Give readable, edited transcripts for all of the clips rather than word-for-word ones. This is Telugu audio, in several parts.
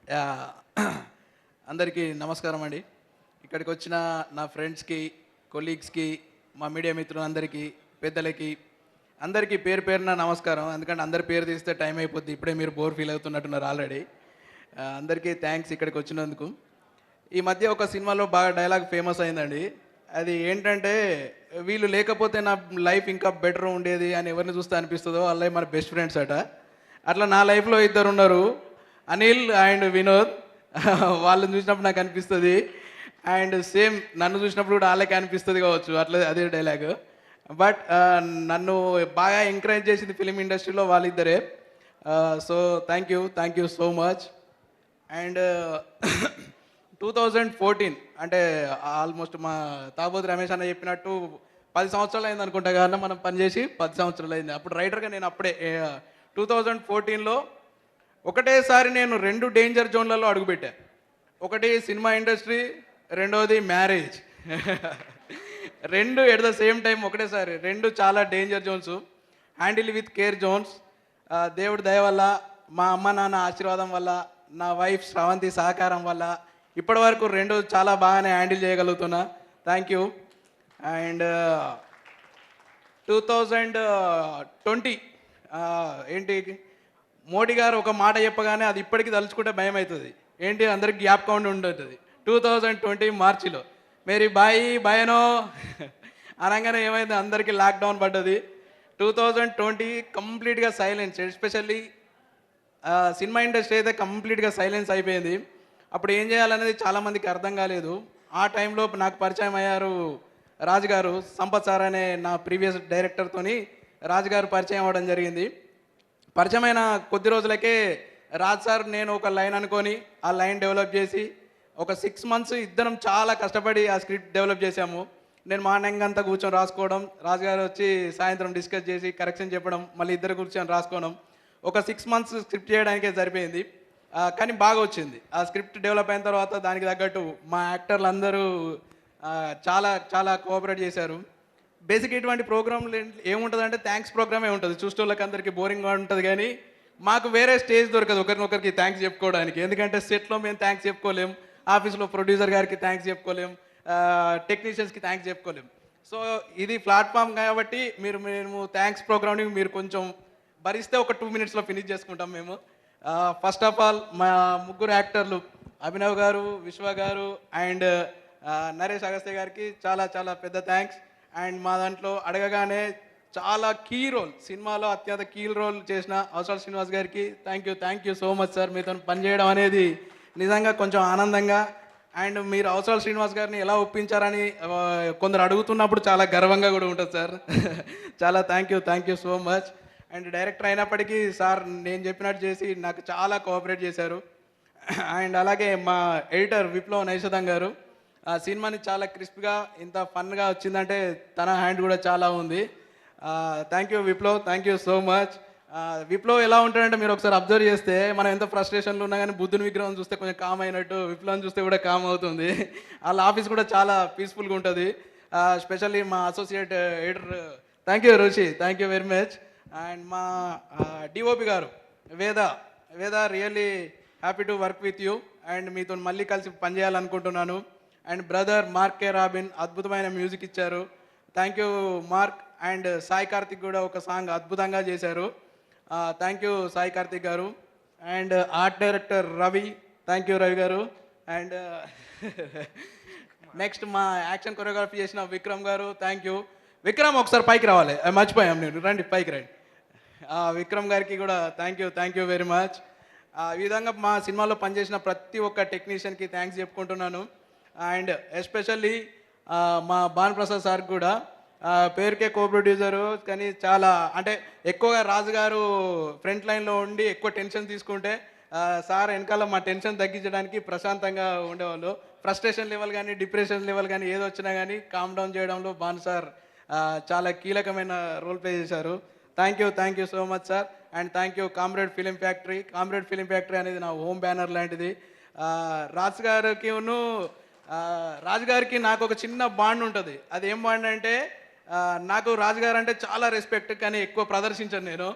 యాహ్! అందరికీ నమస్కారం అండి. ఇక్కడికి వచ్చిన నా ఫ్రెండ్స్‌కి, కొలీగ్స్‌కి, మా మీడియా మిత్రులందరికీ, పెద్దలకి, అందరికీ పేరు పేరున నమస్కారం. ఎందుకంటే అందరి పేరు తీస్తే టైం అయిపోద్ది. ఇప్పుడే మీరు బోర్ ఫీల్ అవుతున్నట్టున్నారు ఆల్రెడీ. అందరికీ థ్యాంక్స్ ఇక్కడికి వచ్చినందుకు. ఈ మధ్య ఒక సినిమాలో బాగా డైలాగ్ ఫేమస్ అయిందండి. అది ఏంటంటే, వీళ్ళు లేకపోతే నా లైఫ్ ఇంకా బెటర్ ఉండేది అని ఎవరిని చూస్తే అనిపిస్తదో వాళ్ళే మన బెస్ట్ ఫ్రెండ్స్ అట. అట్లా నా లైఫ్‌లో ఇద్దరున్నారు. అనిల్ అండ్ వినోద్. వాళ్ళని చూసినప్పుడు నాకు అనిపిస్తది. అండ్ సేమ్ నన్ను చూసినప్పుడు కూడా ఆళ్ళకే అనిపిస్తది కావచ్చు. అట్లా అదే డైలాగు. బట్ నన్ను బాగా ఎంకరేజ్ చేసింది ఫిల్మ్ ఇండస్ట్రీలో వాళ్ళిద్దరే. So thank you so much. And 2014 అంటే ఆల్మోస్ట్ మా తాబోతు రమేష్ అన్న చెప్పినట్టు 10 సంవత్సరాలు అయింది అనుకుంటా కానీ మనం పనిచేసి 10 సంవత్సరాలు అయింది. అప్పుడు రైటర్గా నేను అప్పుడే 2014లో ఒకటేసారి నేను 2 డేంజర్ జోన్లలో అడుగుపెట్టా. ఒకటి సినిమా ఇండస్ట్రీ, రెండోది marriage. 2 at the same time ఒకటేసారి. 2 చాలా danger zones. Handle with care zones. దేవుడి దయ వల్ల, మా అమ్మ నాన్న ఆశీర్వాదం వల్ల, నా వైఫ్ శ్రవంతి సహకారం వల్ల ఇప్పటి వరకు 2 చాలా బాగానే హ్యాండిల్ చేయగలుగుతున్నా. Thank you. అండ్ 2020 ఏంటి మోడీ గారు ఒక మాట చెప్పగానే అది ఇప్పటికీ తలుచుకుంటే భయం అవుతుంది. ఏంటి అందరికి జ్ఞాపకం ఉండి ఉంటుంది. 2020 మార్చిలో మేరీ బాయి బాయనో అనగానే ఏమైంది, అందరికీ లాక్డౌన్ పడ్డది. 2020 కంప్లీట్గా సైలెన్స్, ఎస్పెషల్లీ సినిమా ఇండస్ట్రీ అయితే కంప్లీట్గా సైలెన్స్ అయిపోయింది. అప్పుడు ఏం చేయాలనేది చాలామందికి అర్థం కాలేదు. ఆ టైంలో నాకు పరిచయం అయ్యారు రాజుగారు, సంపత్ సార్ అనే నా ప్రీవియస్ డైరెక్టర్తోని రాజుగారు పరిచయం అవ్వడం జరిగింది. పరిచయమైన కొద్ది రోజులకే రాజ్ సార్ నేను ఒక లైన్ అనుకొని ఆ లైన్ డెవలప్ చేసి ఒక 6 months ఇద్దరం చాలా కష్టపడి ఆ స్క్రిప్ట్ డెవలప్ చేశాము. నేను మార్నింగ్ అంతా కూర్చొని రాసుకోవడం, రాజుగారు వచ్చి సాయంత్రం డిస్కస్ చేసి కరెక్షన్ చెప్పడం, మళ్ళీ ఇద్దరు కూర్చొని రాసుకోవడం. ఒక 6 months స్క్రిప్ట్ చేయడానికే సరిపోయింది. కానీ బాగా వచ్చింది. ఆ స్క్రిప్ట్ డెవలప్ అయిన తర్వాత దానికి తగ్గట్టు మా యాక్టర్లు అందరూ చాలా చాలా కోఆపరేట్ చేశారు. బేసిక్ ఇటువంటి ప్రోగ్రాంలు ఏముంటుందంటే థ్యాంక్స్ ప్రోగ్రామే ఉంటుంది. చూసేటోళ్ళకి అందరికీ బోరింగ్గా ఉంటుంది కానీ మాకు వేరే స్టేజ్ దొరకదు ఒకరినొకరికి థ్యాంక్స్ చెప్పుకోవడానికి. ఎందుకంటే సెట్లో మేము థ్యాంక్స్ చెప్పుకోలేం, ఆఫీస్లో ప్రొడ్యూసర్ గారికి థ్యాంక్స్ చెప్పుకోలేం, టెక్నీషియన్స్కి థ్యాంక్స్ చెప్పుకోలేం. సో ఇది ప్లాట్ఫామ్ కాబట్టి మేము థ్యాంక్స్ ప్రోగ్రామ్ని మీరు కొంచెం భరిస్తే ఒక 2 minutesలో ఫినిష్ చేసుకుంటాం మేము. ఫస్ట్ ఆఫ్ ఆల్ మా ముగ్గురు యాక్టర్లు అభినవ్ గారు, విశ్వ గారు అండ్ నరేష్ అగస్త్య గారికి చాలా చాలా పెద్ద థ్యాంక్స్. అండ్ మా దాంట్లో అడగగానే చాలా కీ రోల్, సినిమాలో అత్యంత కీ రోల్ చేసిన అవసరాల శ్రీనివాస్ గారికి thank you so much sir. మీతో పనిచేయడం అనేది నిజంగా కొంచెం ఆనందంగా, అండ్ మీరు అవసరాల శ్రీనివాస్ గారిని ఎలా ఒప్పించారని కొందరు అడుగుతున్నప్పుడు చాలా గర్వంగా కూడా ఉంటుంది సార్. చాలా thank you so much. And director అయినప్పటికీ సార్ నేను చెప్పినట్టు చేసి నాకు చాలా కోఆపరేట్ చేశారు. అండ్ అలాగే మా ఎడిటర్ విప్లవ్ నైషదం గారు ఆ సినిమాని చాలా క్రిస్ప్గా ఇంత ఫన్గా వచ్చిందంటే తన హ్యాండ్ కూడా చాలా ఉంది. Thank you Viplav, thank you so much. Viplav ఎలా ఉంటాడంటే మీరు ఒకసారి అబ్జర్వ్ చేస్తే మనం ఎంత ఫ్రస్ట్రేషన్లో ఉన్నా కానీ బుద్ధుని విగ్రహం చూస్తే కొంచెం కామ్ అయినట్టు విప్లవం చూస్తే కూడా కామ్ అవుతుంది. వాళ్ళ ఆఫీస్ కూడా చాలా పీస్ఫుల్గా ఉంటుంది. స్పెషల్లీ మా associate editor thank you Rushi, thank you very much. And మా డిఓపి గారు Veda really happy to work with you and మీతో మళ్ళీ కలిసి పనిచేయాలనుకుంటున్నాను. And brother Mark K Robin అద్భుతమైన మ్యూజిక్ ఇచ్చారు. Thank you Mark. And Sai Karthik కూడా ఒక సాంగ్ అద్భుతంగా చేశారు. థ్యాంక్ యూ సాయి కార్తిక్ గారు. And art director Ravi, thank you Ravi గారు. అండ్ నెక్స్ట్ మా యాక్షన్ కొరియోగ్రఫీ చేసిన విక్రమ్ గారు, థ్యాంక్ యూ. విక్రమ్ ఒకసారి పైకి రావాలి, మర్చిపోయాం నేను, రండి పైకి రండి. విక్రమ్ గారికి కూడా థ్యాంక్ యూ వెరీ మచ్. ఈ విధంగా మా సినిమాలో పనిచేసిన ప్రతి ఒక్క టెక్నీషియన్కి థ్యాంక్స్ చెప్పుకుంటున్నాను. అండ్ ఎస్పెషల్లీ మా భాను ప్రసాద్ సార్ కూడా పేరుకే కో ప్రొడ్యూసరు, కానీ చాలా అంటే ఎక్కువగా రాజుగారు ఫ్రంట్ లైన్లో ఉండి ఎక్కువ టెన్షన్ తీసుకుంటే సార్ వెనకాల మా టెన్షన్ తగ్గించడానికి ప్రశాంతంగా ఉండేవాళ్ళు. ఫ్రస్ట్రేషన్ లెవెల్ కానీ డిప్రెషన్ లెవెల్ కానీ ఏది వచ్చినా కానీ కామ్ డౌన్ చేయడంలో భాను సార్ చాలా కీలకమైన రోల్ ప్లే చేశారు. Thank you so much sir. And thank you comrade film factory అనేది నా హోమ్ బ్యానర్ లాంటిది. రాజుగారికి నాకు ఒక చిన్న బాండ్ ఉంటుంది. అది ఏం బాండ్ అంటే నాకు రాజుగారు అంటే చాలా రెస్పెక్ట్, కానీ ఎక్కువ ప్రదర్శించను నేను.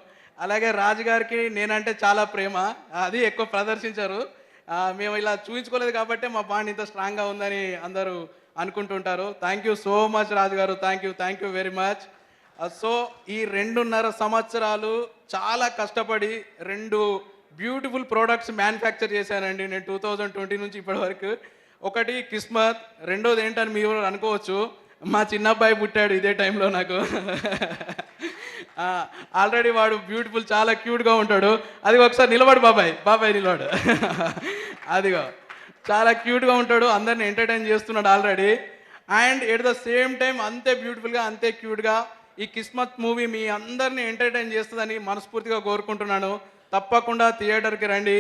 అలాగే రాజుగారికి నేనంటే చాలా ప్రేమ, అది ఎక్కువ ప్రదర్శించరు. మేము ఇలా చూపించుకోలేదు కాబట్టి మా బాండ్ ఇంత స్ట్రాంగ్గా ఉందని అందరూ అనుకుంటుంటారు. థ్యాంక్ యూ సో మచ్ రాజు గారు, thank you very much. So ఈ 2.5 సంవత్సరాలు చాలా కష్టపడి 2 బ్యూటిఫుల్ ప్రోడక్ట్స్ మ్యానుఫ్యాక్చర్ చేశానండి నేను 2020 నుంచి ఇప్పటి వరకు. ఒకటి కిస్మత్, రెండోది ఏంటని మీరు అనుకోవచ్చు, మా చిన్నబ్బాయి పుట్టాడు ఇదే టైంలో నాకు. ఆల్రెడీ వాడు బ్యూటిఫుల్, చాలా క్యూట్గా ఉంటాడు. అది ఒకసారి నిలబడు బాబాయ్ నిలబడు. అదిగో చాలా క్యూట్గా ఉంటాడు, అందరిని ఎంటర్టైన్ చేస్తున్నాడు already. And at the same time అంతే బ్యూటిఫుల్గా, అంతే క్యూట్గా ఈ కిస్మత్ మూవీ మీ అందరినీ ఎంటర్టైన్ చేస్తుందని మనస్ఫూర్తిగా కోరుకుంటున్నాను. తప్పకుండా థియేటర్కి రండి,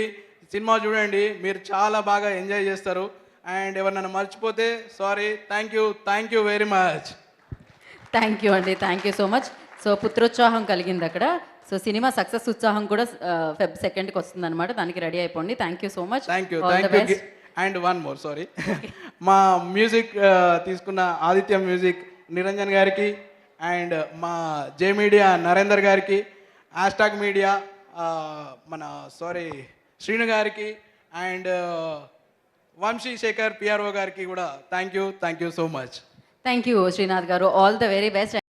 సినిమా చూడండి, మీరు చాలా బాగా ఎంజాయ్ చేస్తారు. అండ్ ఎవరినైనా మర్చిపోతే sorry. Thank you very much. Thank you అండి, thank you so much. So పుత్రోత్సాహం కలిగింది అక్కడ. సో సినిమా సక్సెస్ ఉత్సాహం కూడా Feb 2కి వస్తుంది అనమాట, దానికి రెడీ అయిపోండి. Thank you so much. Thank you. And one more, sorry. మా మ్యూజిక్ తీసుకున్న ఆదిత్య మ్యూజిక్ నిరంజన్ గారికి, అండ్ మా జే మీడియా నరేందర్ గారికి, హ్యాష్టాగ్ మీడియా మన శ్రీను గారికి, అండ్ వంశీ శేఖర్ పిఆర్ఓ గారికి కూడా thank you so much. Thank you Srinath గారు, ఆల్ ద వెరీ బెస్ట్.